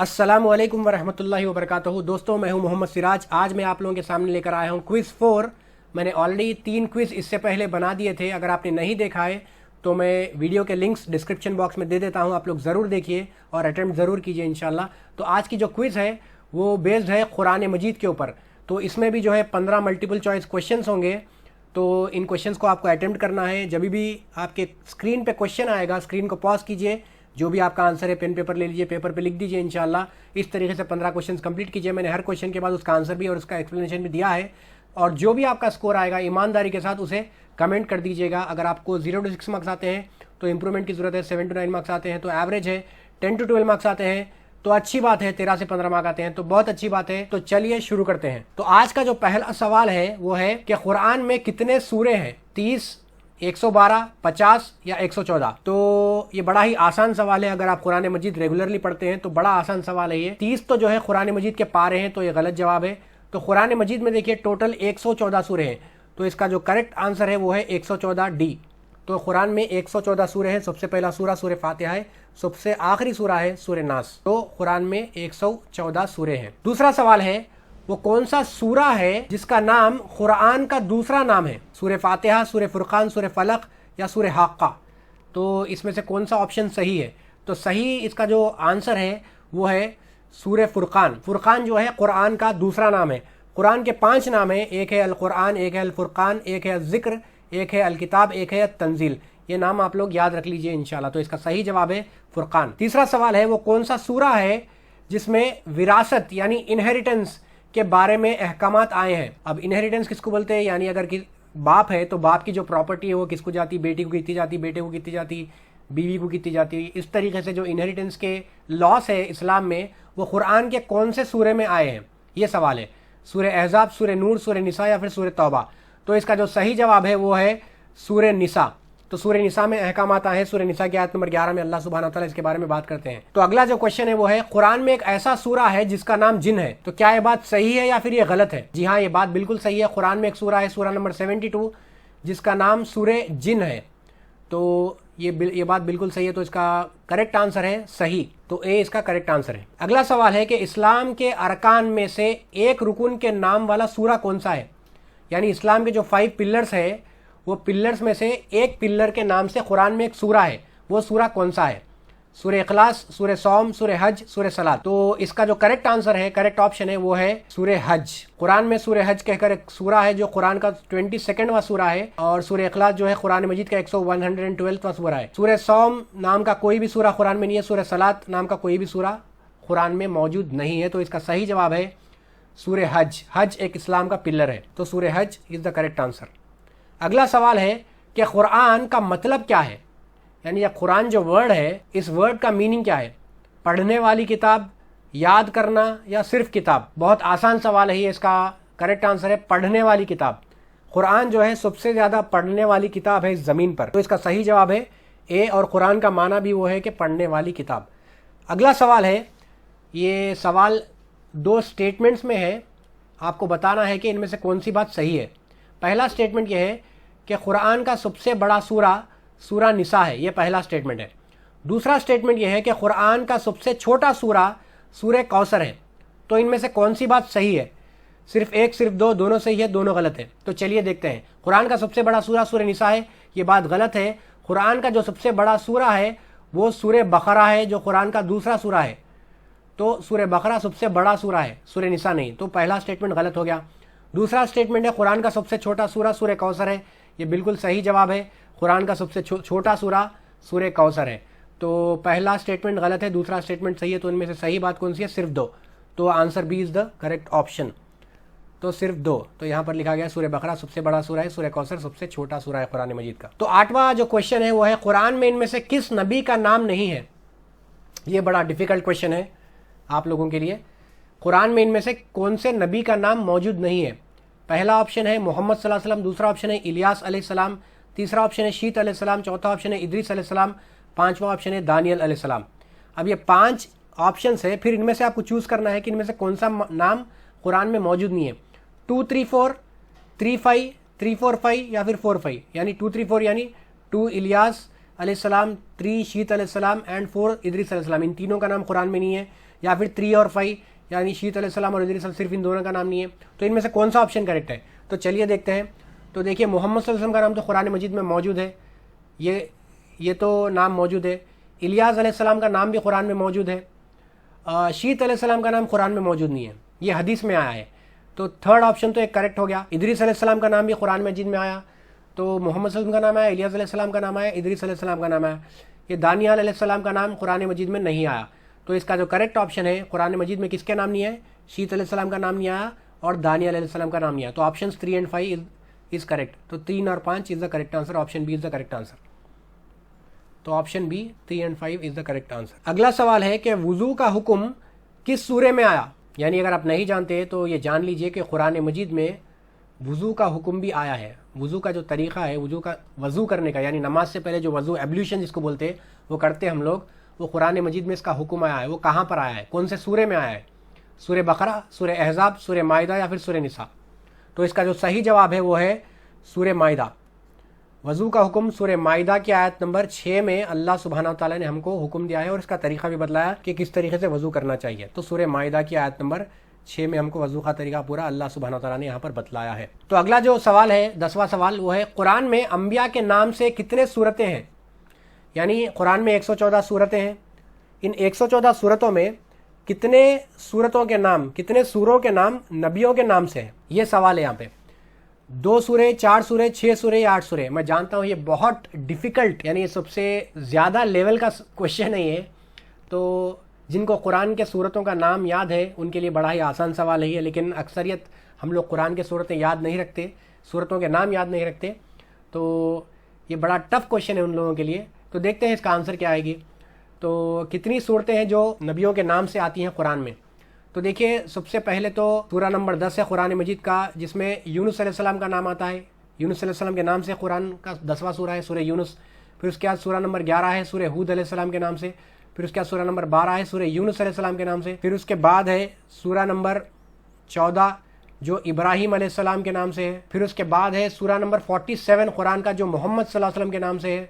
अस्सलाम वालेकुम वरहमतुल्लाहि वबरकातुहू। दोस्तों, मैं हूं मोहम्मद सिराज। आज मैं आप लोगों के सामने लेकर आया हूं क्विज़ 4। मैंने ऑलरेडी 3 क्विज़ इससे पहले बना दिए थे। अगर आपने नहीं देखा है तो मैं वीडियो के लिंक्स डिस्क्रिप्शन बॉक्स में दे देता हूं, आप लोग ज़रूर देखिए और अटेम्प्ट ज़रूर कीजिए इंशाल्लाह। तो आज की जो क्विज़ है वो बेस्ड है कुरान मजीद के ऊपर। तो इसमें भी जो है 15 मल्टीपल चॉइस क्वेश्चंस होंगे। तो इन क्वेश्चंस को आपको अटेम्प्ट करना है। जब भी आपके स्क्रीन पे क्वेश्चन आएगा, स्क्रीन को पॉज कीजिए, जो भी आपका आंसर है पेन पेपर ले लीजिए, पेपर पे लिख दीजिए इंशाल्लाह। इस तरीके से 15 क्वेश्चन कंप्लीट कीजिए। मैंने हर क्वेश्चन के बाद उसका आंसर भी और उसका एक्सप्लेनेशन भी दिया है। और जो भी आपका स्कोर आएगा ईमानदारी के साथ उसे कमेंट कर दीजिएगा। अगर आपको 0 to 6 मार्क्स आते हैं तो इंप्रूवमेंट की जरूरत है, 7 to 9 मार्क्स आते हैं तो एवरेज है, 10 to 12 मार्क्स आते हैं तो अच्छी बात है, 13 से 15 मार्क्स आते हैं तो बहुत अच्छी बात है। तो चलिए शुरू करते हैं। तो आज का जो पहला सवाल है वो है कि कुरान में कितने सूरे हैं? 30, 112, 50 या 114? तो ये बड़ा ही आसान सवाल है। अगर आप कुरान मजीद रेगुलरली पढ़ते हैं तो बड़ा आसान सवाल है ये। 30 तो जो है कुरान मजीद के पारे हैं तो ये गलत जवाब है। तो कुरान मजीद में देखिए टोटल 114 सूरे हैं। तो इसका जो करेक्ट आंसर है वो है 114 डी। तो कुरान में 114 सूरे हैं। सबसे पहला सूरा सूरे फातिहा है, सबसे आखिरी सूरा है सूरे नास। तो कुरान में 114 सूरे हैं। दूसरा सवाल है वो कौन सा सूरा है जिसका नाम कुरान का दूसरा नाम है? सूरे फातिहा, सूरे फुरकान, सूरे फलक या सूरे हाक्का? तो इसमें से कौन सा ऑप्शन सही है? तो सही इसका जो आंसर है वो है सूरे फुरकान। फुरकान जो है कुरान का दूसरा नाम है। कुरान के 5 नाम है, एक है अल कुरान, एक है अल फुरकान, एक है जिक्र, एक है अल किताब, एक है तंजील। ये नाम आप लोग याद रख लीजिए इंशाल्लाह। तो इसका सही जवाब है फुरकान। तीसरा सवाल है वो कौन सा सूरा है जिसमें विरासत यानी इनहेरिटेंस के बारे में अहकामात आए हैं? अब इनहेरिटेंस किसको बोलते हैं? यानी अगर कि बाप है तो बाप की जो प्रॉपर्टी है वो किसको जाती? बेटी को कितनी जाती, बेटे को कितनी जाती, बीवी को कितनी जाती। इस तरीके से जो इनहेरिटेंस के लॉस है इस्लाम में वो कुरान के कौन से सूरे में आए हैं? ये सवाल है। सूरे अहज़ाब, सूरे नूर, सूरे निसा या फिर सूरे तौबा? तो इसका जो सही जवाब है वो है सूरे निसा। तो सूरे निसा में अहकामात आए हैं। सूरे निसा की आयत नंबर 11 में अल्लाह सुब्हानहू व तआला इसके बारे में बात करते हैं। तो अगला जो क्वेश्चन है वो है कुरान में एक ऐसा सूरा है जिसका नाम जिन है। तो क्या ये बात सही है या फिर ये गलत है? जी हाँ, ये बात बिल्कुल सही है। कुरान में एक सूरा है, सूरा नंबर 72, जिसका नाम सूरे जिन है। तो ये बात बिल्कुल सही है। तो इसका करेक्ट आंसर है सही। तो ए इसका करेक्ट आंसर है। अगला सवाल है कि इस्लाम के अरकान में से एक रुकुन के नाम वाला सूरा कौन सा है? यानी इस्लाम के जो 5 पिलर्स है वो पिलर्स में से एक पिलर के नाम से कुरान में एक सूरा है। वो सूरा कौन सा है? सूरे इखलास, सूरे सौम, सूरे हज, सूरे सलात? तो इसका जो करेक्ट आंसर है, करेक्ट ऑप्शन है वो है सूरे हज। कुरान में सूरे हज कहकर एक सूरा है जो कुरान का 22वां सूरा है। और सूरे इखलास जो है कुरान मजीद का 112वां सूरा है। सूरे सौम नाम का कोई भी सूरा कुरान में नहीं है। सूरे सलात नाम का कोई भी सूरा कुरान में मौजूद नहीं है। तो इसका सही जवाब है सूरे हज। हज एक इस्लाम का पिलर है। तो सूरे हज इज द करेक्ट आंसर। अगला सवाल है कि कुरान का मतलब क्या है? यानी यह कुरान जो वर्ड है, इस वर्ड का मीनिंग क्या है? पढ़ने वाली किताब, याद करना या सिर्फ किताब? बहुत आसान सवाल है ये। इसका करेक्ट आंसर है पढ़ने वाली किताब। कुरान जो है सबसे ज़्यादा पढ़ने वाली किताब है इस ज़मीन पर। तो इसका सही जवाब है ए। और कुरान का माना भी वो है कि पढ़ने वाली किताब। अगला सवाल है, ये सवाल 2 स्टेटमेंट्स में है। आपको बताना है कि इनमें से कौन सी बात सही है। पहला स्टेटमेंट यह है कि कुरान का सबसे बड़ा सूरा सूरा निसा है। यह पहला स्टेटमेंट है। दूसरा स्टेटमेंट यह है कि कुरान का सबसे छोटा सूरा सूरे कौसर है। तो इनमें से कौन सी बात सही है? सिर्फ एक, सिर्फ दो, दोनों सही है, दोनों गलत है? तो चलिए देखते हैं। कुरान का सबसे बड़ा सूरा सूरे निसा है, ये बात गलत है। कुरान का जो सबसे बड़ा सूरा है वो सूरे बकरा है जो कुरान का दूसरा सूरा है। तो सूरे बकरा सबसे बड़ा सूरा है, सूरे निसा नहीं। तो पहला स्टेटमेंट गलत हो गया। दूसरा स्टेटमेंट है कुरान का सबसे छोटा सूरा सूरे कौसर है। ये बिल्कुल सही जवाब है। कुरान का सबसे छोटा सूरा सूरे कौसर है। तो पहला स्टेटमेंट गलत है, दूसरा स्टेटमेंट सही है। तो इनमें से सही बात कौन सी है? सिर्फ 2। तो answer B is the correct option. तो सिर्फ 2। तो यहाँ पर लिखा गया सूरे बकरा सबसे बड़ा सूरा है, सूरे कौसर सबसे छोटा सूरा है कुरान मजीद का। तो 8वां जो क्वेश्चन है वो है कुरान में इनमें से किस नबी का नाम नहीं है? ये बड़ा डिफिकल्ट क्वेश्चन है आप लोगों के लिए। कुरान में इनमें से कौन से नबी का नाम मौजूद नहीं है? पहला ऑप्शन है मोहम्मद सल्लल्लाहु अलैहि वसल्लम, दूसरा ऑप्शन है इलियास अलैहिस्सलाम, तीसरा ऑप्शन है शीत अलैहिस्सलाम, चौथा ऑप्शन है इदरीस अलैहिस्सलाम, 5वां ऑप्शन है दानियल अलैहिस्सलाम। अब ये 5 ऑप्शन है, फिर इनमें से आपको चूज करना है कि इनमें से कौन सा नाम कुरान में मौजूद नहीं है। 2, 3, 4, 3, 5, 3, 4, 5 या फिर 4, 5। यानी 2, 3, 4 यानी 2 इलियास अलैहिस्सलाम, 3 शीत अलैहिस्सलाम एंड 4 इदरीस अलैहिस्सलाम। इन तीनों का नाम कुरान में नहीं है। या फिर 3 और 5 यानी शीत अलैहिस्सलाम और इदरीस सिर्फ इन दोनों का नाम नहीं है। तो इनमें से कौन सा ऑप्शन करेक्ट है? तो चलिए देखते हैं। तो देखिए मोहम्मद सल्लल्लाहु अलैहि वसल्लम का नाम तो कुरान मजीद में मौजूद है, ये तो नाम मौजूद है। इलियास अलैहिस्सलाम का नाम भी कुरान में मौजूद है। शीत अलैहिस्सलाम का नाम कुरान में मौजूद नहीं है, ये हदीस में आया है। तो थर्ड ऑप्शन तो एक करेक्ट हो गया। इदरीस अलैहिस्सलाम का नाम भी कुरान मजीद में आया, तो मोहम्मद सल्लल्लाहु अलैहि वसल्लम का नाम आया, इलियास अलैहिस्सलाम का नाम आया, इदरीस अलैहिस्सलाम का नाम आया। ये दानियाल अलैहिस्सलाम का नाम कुरान मजीद में नहीं आया। तो इसका जो करेक्ट ऑप्शन है, कुरान मजीद में किसके नाम नहीं है? शीत अलैहिस्सलाम का नाम नहीं आया और दानियाल अलैहिस्सलाम का नाम नहीं आया। तो ऑप्शन 3 एंड 5 इज करेक्ट। तो 3 और 5 is the correct answer, option B is the correct answer. तो option B 3 and 5 is the correct answer. अगला सवाल है कि वुजू का हुक्म किस सूरे में आया? यानी अगर आप नहीं जानते तो ये जान लीजिए कि कुरान मजीद में वुजू का हुक्म भी आया है। वुजू का जो तरीक़ा है वज़ू करने का, यानी नमाज से पहले जो वज़ू एब्ल्यूशन जिसको बोलते हैं वो करते हम लोग, वो कुरान मजीद में इसका हुक्म आया है। वो कहाँ पर आया है, कौन से सूरे में आया है? सूरे बकरा, सूरे अहज़ाब, सूरे माइदा या फिर सूरे निसा? तो इसका जो सही जवाब है वो है सूरे माइदा। वज़ू का हुक्म सूरे माइदा की आयत नंबर 6 में अल्लाह सुब्हानहू तआला ने हमको हुक्म दिया है और इसका तरीका भी बतलाया कि किस तरीके से वज़ू करना चाहिए। तो सूरे माइदा की आयत नंबर 6 में हमको वज़ू का तरीका पूरा अल्लाह सुब्हानहू तआला ने यहाँ पर बतलाया है। तो अगला जो सवाल है, 10वां सवाल, वो है कुरान में अम्बिया के नाम से कितने सूरतें हैं? यानी कुरान में 114 सूरतें हैं। इन 114 सूरतों में कितने सूरतों के नाम, कितने सूरों के नाम नबियों के नाम से हैं? ये सवाल है यहाँ पे। 2 सूरे, 4 सूरे, 6 सूरे या 8 सूरे? मैं जानता हूँ ये बहुत डिफ़िकल्ट, यानी ये सबसे ज़्यादा लेवल का क्वेश्चन है ये। तो जिनको कुरान के सूरतों का नाम याद है उनके लिए बड़ा ही आसान सवाल है ये, लेकिन अक्सरियत हम लोग कुरान के सूरतें याद नहीं रखते, सूरतों के नाम याद नहीं रखते, तो ये बड़ा टफ क्वेश्चन है उन लोगों के लिए। तो देखते हैं इसका आंसर क्या आएगी। तो कितनी सूरतें हैं जो नबियों के नाम से आती हैं कुरान में? तो देखिए सबसे पहले तो सूरा नंबर 10 है कुरान मजीद का, जिसमें यूनुस अलैहिस्सलाम का नाम आता है। यूनुस अलैहिस्सलाम के नाम से कुरान का 10वां सूरा है सूरह यूनुस। फिर उसके बाद सूरा नंबर 11 है सूरह हूद अलैहिस्सलाम के नाम से। फिर उसके बाद सूरा नंबर 12 है सूरह यूनुस अलैहिस्सलाम के नाम से। फिर उसके बाद है सूरा नंबर 14 जो इब्राहीम अलैहिस्सलाम के नाम से है। फिर उसके बाद है सूरा नंबर 47 कुरान का जो मोहम्मद सल्लल्लाहु अलैहि वसल्लम के नाम से है।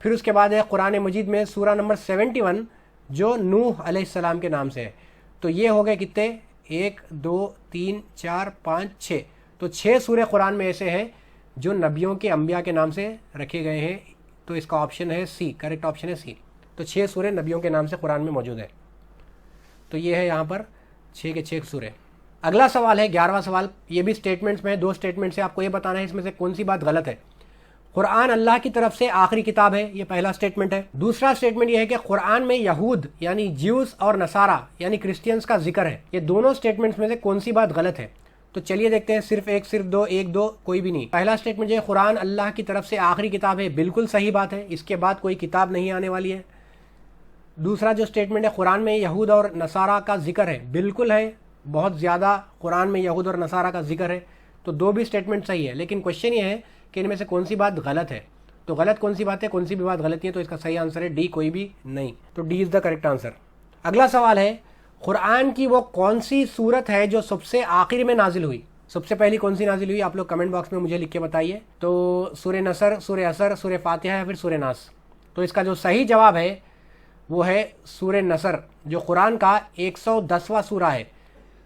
फिर उसके बाद है कुरान मजीद में सूरा नंबर 71 जो नूह अलैहिस्सलाम के नाम से है। तो ये हो गए कितने? 1 2 3 4 5 6। तो 6 सूरे कुरान में ऐसे हैं जो नबियों के अंबिया के नाम से रखे गए हैं। तो इसका ऑप्शन है सी, करेक्ट ऑप्शन है सी। तो 6 सूरे नबियों के नाम से कुरान में मौजूद है। तो ये है यहाँ पर 6 के 6 सूरे। अगला सवाल है 11वां सवाल, ये भी स्टेटमेंट्स में है, 2 स्टेटमेंट से आपको ये बताना है इसमें से कौन सी बात गलत है। कुरान अल्लाह की तरफ से आखिरी किताब है, ये पहला स्टेटमेंट है। दूसरा स्टेटमेंट ये है कि कुरान में यहूद यानी ज्यूस और नसारा यानी क्रिश्चियंस का जिक्र है। ये दोनों स्टेटमेंट्स में से कौन सी बात गलत है? तो चलिए देखते हैं, सिर्फ 1, सिर्फ 2, 1 2 कोई भी नहीं। पहला स्टेटमेंट जो है कुरान अल्लाह की तरफ से आखिरी किताब है, बिल्कुल सही बात है, इसके बाद कोई किताब नहीं आने वाली है। दूसरा जो स्टेटमेंट है कुरान में यहूद और नसारा का जिक्र है, बिल्कुल है, बहुत ज़्यादा कुरान में यहूद और नसारा का जिक्र है। तो 2 भी स्टेटमेंट सही है, लेकिन क्वेश्चन ये है कि इनमें से कौन सी बात गलत है। तो गलत कौन सी बात है, कौन सी भी बात गलत नहीं है, तो इसका सही आंसर है डी, कोई भी नहीं। तो D is the correct answer. अगला सवाल है कुरान की वो कौन सी सूरत है जो सबसे आखिर में नाजिल हुई? सबसे पहली कौन सी नाजिल हुई, आप लोग कमेंट बॉक्स में मुझे लिख के बताइए। तो सूरह नसर, सूरह असर, सूरह फातिहा या फिर सूरह नास? तो इसका जो सही जवाब है वो है सूरह नसर, जो कुरान का 110वां सूरा है।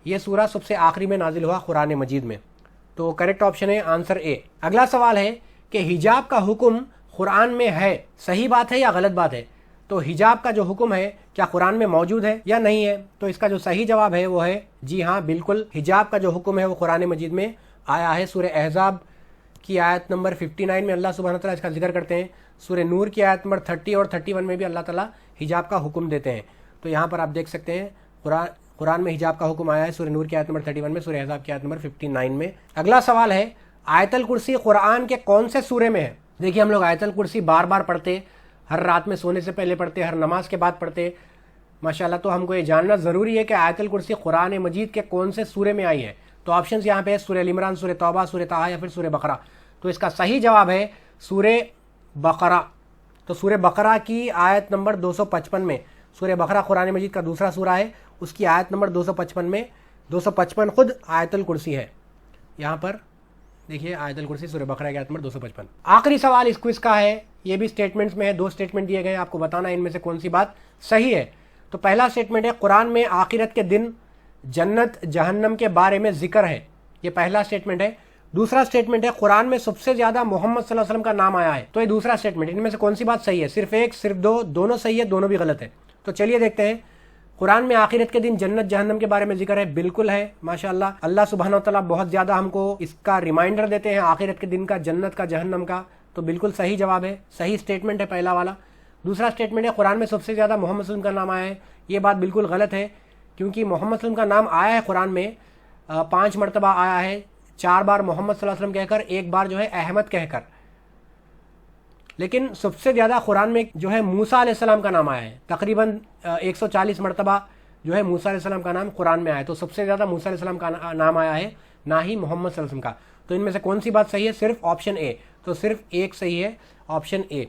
ये सूरा सबसे आखिरी में नाजिल हुआ कुरान मजीद में। तो करेक्ट ऑप्शन है आंसर ए। अगला सवाल है कि हिजाब का हुक्म कुरान में है, सही बात है या गलत बात है? तो हिजाब का जो हुक्म है क्या कुरान में मौजूद है या नहीं है? तो इसका जो सही जवाब है वो है जी हाँ, बिल्कुल हिजाब का जो हुक्म है वो कुरान मजीद में आया है। सूरह अहज़ाब की आयत नंबर 59 में अल्लाह सुब्हानहू तआला इसका जिक्र करते हैं। सूरह नूर की आयत नंबर 30 और 31 में भी अल्लाह ताला हिजाब का हुक्म देते हैं। तो यहाँ पर आप देख सकते हैं कुरान में हिजाब का हुक्म आया है सूरह नूर की आयत नंबर 31 में, सूरह अहज़ाब की आयत नंबर 59 में। अगला सवाल है आयतल कुर्सी कुरान के कौन से सूरे में है? देखिए हम लोग आयतल कुर्सी बार बार पढ़ते, हर रात में सोने से पहले पढ़ते, हर नमाज के बाद पढ़ते माशाल्लाह। तो हमको ये जानना ज़रूरी है कि आयतल कुर्सी कुरान मजीद के कौन से सूरे में आई है। तो ऑप्शन यहाँ पे है सूरह इमरान, सूरह तौबा, सूरह ताहा या फिर सूरह बकरा। तो इसका सही जवाब है सूरह बकरा। तो सूरह बकरा की आयत नंबर 255 में, सूरह बकरा कुरान मजीद का दूसरा सूरा है, उसकी आयत नंबर 255 में 255 खुद आयतल कुर्सी है। यहाँ पर देखिए आयतल कुर्सी सूरह बकरा की आयत नंबर 255। आखिरी सवाल इस क्विज का है, ये भी स्टेटमेंट्स में है, 2 स्टेटमेंट दिए गए, आपको बताना है इनमें से कौन सी बात सही है। तो पहला स्टेटमेंट है कुरान में आखिरत के दिन जन्नत जहन्नम के बारे में जिक्र है, ये पहला स्टेटमेंट है। दूसरा स्टेटमेंट है कुरान में सबसे ज्यादा मोहम्मद सल्लल्लाहु अलैहि वसल्लम का नाम आया है, तो ये दूसरा स्टेटमेंट। इनमें से कौन सी बात सही है? सिर्फ एक, सिर्फ दो, दोनों सही है, दोनों भी गलत है। तो चलिए देखते हैं। कुरान में आखिरत के दिन जन्नत जहन्नम के बारे में जिक्र है, बिल्कुल है माशाअल्लाह। अल्लाह सुब्हानहू व तआला बहुत ज्यादा हमको इसका रिमाइंडर देते हैं आखिरत के दिन का, जन्नत का, जहन्नम का, तो बिल्कुल सही जवाब है, सही स्टेटमेंट है पहला वाला। दूसरा स्टेटमेंट है कुरान में सबसे ज्यादा मोहम्मद सल्लल्लाहु अलैहि वसल्लम का नाम आया है, ये बात बिल्कुल गलत है, क्योंकि मोहम्मद सल्लल्लाहु अलैहि वसल्लम का नाम आया है कुरान में 5 मरतबा आया है, 4 बार मोहम्मद सल्लल्लाहु अलैहि वसल्लम कहकर, 1 बार जो है अहमद कहकर। लेकिन सबसे ज्यादा कुरान में जो है मूसा अलैहिस्सलाम का नाम आया है, तकरीबन 140 मरतबा जो है मूसा अलैहिस्सलाम का नाम कुरान में आया है। तो सबसे ज्यादा मूसा अलैहिस्सलाम का नाम आया है, ना ही मोहम्मद सल्लल्लाहु अलैहि वसल्लम का। तो इनमें से कौन सी बात सही है? सिर्फ ऑप्शन ए, तो सिर्फ एक सही है, ऑप्शन ए,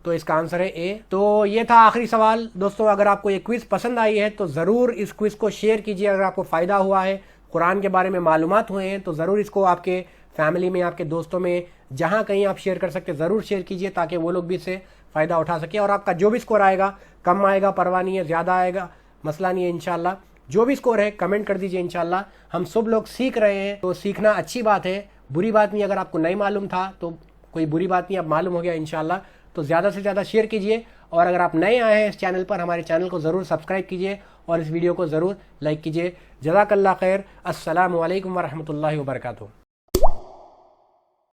तो इसका आंसर है ए। तो ये था आखिरी सवाल। दोस्तों अगर आपको ये क्विज पसंद आई है तो ज़रूर इस क्विज को शेयर कीजिए। अगर आपको फ़ायदा हुआ है, कुरान के बारे में मालूमात हुए हैं, तो ज़रूर इसको आपके फैमिली में, आपके दोस्तों में, जहाँ कहीं आप शेयर कर सकते ज़रूर शेयर कीजिए, ताकि वो लोग भी इससे फ़ायदा उठा सके। और आपका जो भी स्कोर आएगा, कम आएगा परवाह नहीं है, ज़्यादा आएगा मसला नहीं है, इंशाल्लाह जो भी स्कोर है कमेंट कर दीजिए। इंशाल्लाह हम सब लोग सीख रहे हैं, तो सीखना अच्छी बात है, बुरी बात नहीं। अगर आपको नहीं मालूम था तो कोई बुरी बात नहीं, अब मालूम हो गया इंशाल्लाह। तो ज़्यादा से ज़्यादा शेयर कीजिए, और अगर आप नए आए हैं इस चैनल पर, हमारे चैनल को ज़रूर सब्सक्राइब कीजिए और इस वीडियो को ज़रूर लाइक कीजिए। जज़ाकल्लाह खैर। अस्सलामु अलैकुम वरहमतुल्लाहि वबरकातुहू।